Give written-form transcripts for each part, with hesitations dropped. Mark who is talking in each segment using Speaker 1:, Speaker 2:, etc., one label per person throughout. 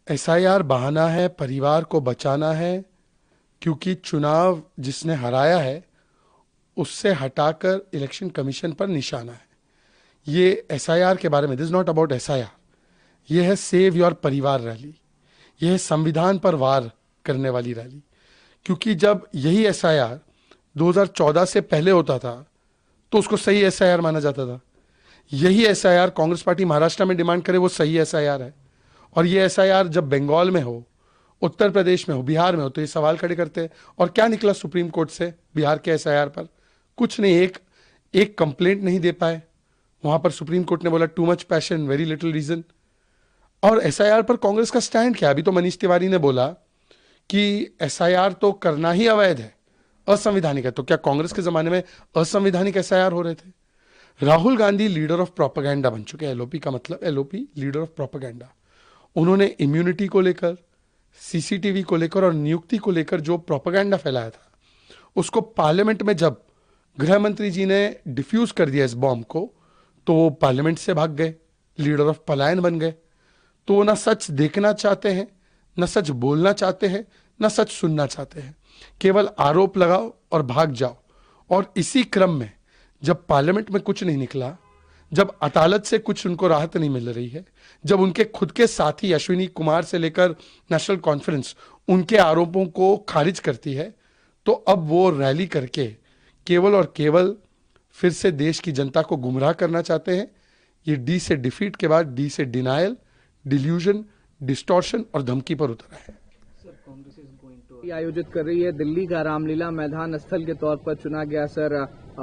Speaker 1: SIR बहाना है, परिवार को बचाना है, क्योंकि चुनाव जिसने हराया है उससे हटाकर इलेक्शन कमीशन पर निशाना है। ये एसआईआर के बारे में, दिस नॉट अबाउट एसआईआर, ये है सेव योर परिवार रैली, ये है संविधान पर वार करने वाली रैली। क्योंकि जब यही एसआईआर 2014 से पहले होता था तो उसको सही एसआईआर माना जाता था। यही एसआईआर कांग्रेस पार्टी महाराष्ट्र में डिमांड करे वो सही एसआईआर है, और ये एसआईआर जब बंगाल में हो, उत्तर प्रदेश में हो, बिहार में हो, तो ये सवाल खड़े करते हैं। और क्या निकला सुप्रीम कोर्ट से बिहार के एसआईआर पर? कुछ नहीं, एक कंप्लेंट नहीं दे पाए। वहां पर सुप्रीम कोर्ट ने बोला too much passion, very little reason. और एसआईआर पर कांग्रेस का स्टैंड क्या? अभी तो मनीष तिवारी ने बोला कि एसआईआर तो करना ही अवैध है, असंवैधानिक है। तो क्या कांग्रेस के जमाने में असंवैधानिक एसआईआर हो रहे थे? Rahul Gandhi leader of propaganda बन चुके हैं। एलओपी का मतलब, एलओपी लीडर ऑफ प्रोपेगेंडा। उन्होंने इम्यूनिटी को लेकर, सीसीटीवी को लेकर और नियुक्ति को लेकर जो प्रोपेगेंडा फैलाया था, उसको पार्लियामेंट में जब गृह मंत्री जी ने डिफ्यूज कर दिया इस बॉम्ब को, तो वो पार्लियामेंट से भाग गए, लीडर ऑफ पलायन बन गए। तो वो ना सच देखना चाहते हैं, न सच बोलना चाहते हैं, न सच सुनना चाहते हैं। केवल आरोप लगाओ और भाग जाओ। और इसी क्रम में जब पार्लियामेंट में कुछ नहीं निकला, जब अदालत से कुछ उनको राहत नहीं मिल रही है, जब उनके खुद के साथी अश्विनी कुमार से लेकर नेशनल कॉन्फ्रेंस उनके आरोपों को खारिज करती है, तो अब वो रैली करके केवल और केवल फिर से देश की जनता को गुमराह करना चाहते हैं। ये डी से डिफीट के बाद डी से डिनायल, डिल्यूजन, डिस्टॉर्शन और धमकी पर उतरा है।
Speaker 2: आयोजित कर रही है दिल्ली का रामलीला मैदान स्थल के तौर पर चुना गया। सर,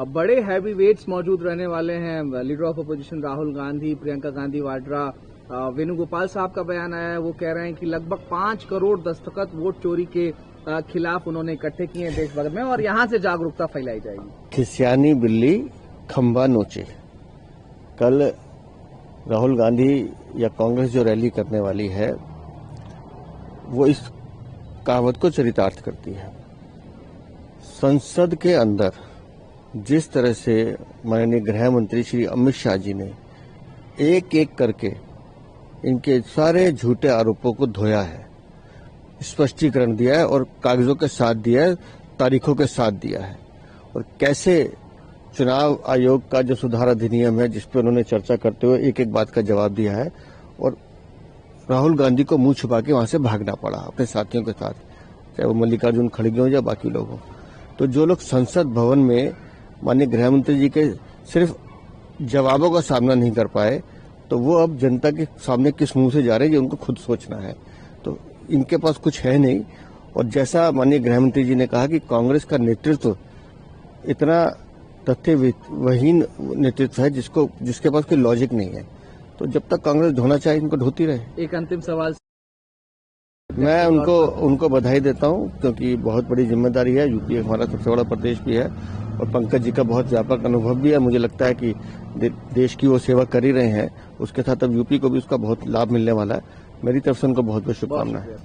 Speaker 2: बड़े हैवी वेट्स मौजूद रहने वाले हैं। Leader of opposition Rahul Gandhi, Priyanka Gandhi Vadra, Venugopal साहब का बयान आया है। वो कह रहे हैं कि लगभग 5 करोड़ दस्तखत वोट चोरी के खिलाफ उन्होंने इकट्ठे किए हैं देश भर में, और यहां से जागरूकता फैलाई जाएगी।
Speaker 3: खिसियानी बिल्ली खंबा नोचे। कल राहुल गांधी या कांग्रेस जो रैली करने वाली है, वो इस कहावत को चरितार्थ करती है। संसद के अंदर जिस तरह से माननीय गृह मंत्री श्री अमित शाह जी ने एक एक करके इनके सारे झूठे आरोपों को धोया है, स्पष्टीकरण दिया है और कागजों के साथ दिया है, तारीखों के साथ दिया है, और कैसे चुनाव आयोग का जो सुधार अधिनियम है जिस पर उन्होंने चर्चा करते हुए एक एक बात का जवाब दिया है, और राहुल गांधी को मुंह छुपा के वहां से भागना पड़ा अपने साथियों के साथ, चाहे वो मल्लिकार्जुन खड़गे हो या बाकी लोग हों। तो जो लोग संसद भवन में माननीय गृह मंत्री जी के सिर्फ जवाबों का सामना नहीं कर पाए, तो वो अब जनता के सामने किस मुंह से जा रहे हैं ये उनको खुद सोचना है। तो इनके पास कुछ है नहीं। और जैसा माननीय गृह मंत्री जी ने कहा कि कांग्रेस का नेतृत्व इतना तथ्यहीन नेतृत्व है जिसके पास कोई लॉजिक नहीं है। तो जब तक कांग्रेस ढोना चाहे इनको ढोती रहे।
Speaker 2: एक अंतिम सवाल,
Speaker 3: मैं उनको बधाई देता हूं, क्योंकि बहुत बड़ी जिम्मेदारी है। यूपी हमारा सबसे बड़ा प्रदेश भी है और पंकज जी का बहुत व्यापक अनुभव भी है। मुझे लगता है कि देश की वो सेवा कर ही रहे हैं, उसके साथ अब यूपी को भी उसका बहुत लाभ मिलने वाला है। मेरी तरफ से उनको बहुत बहुत शुभकामनाएं।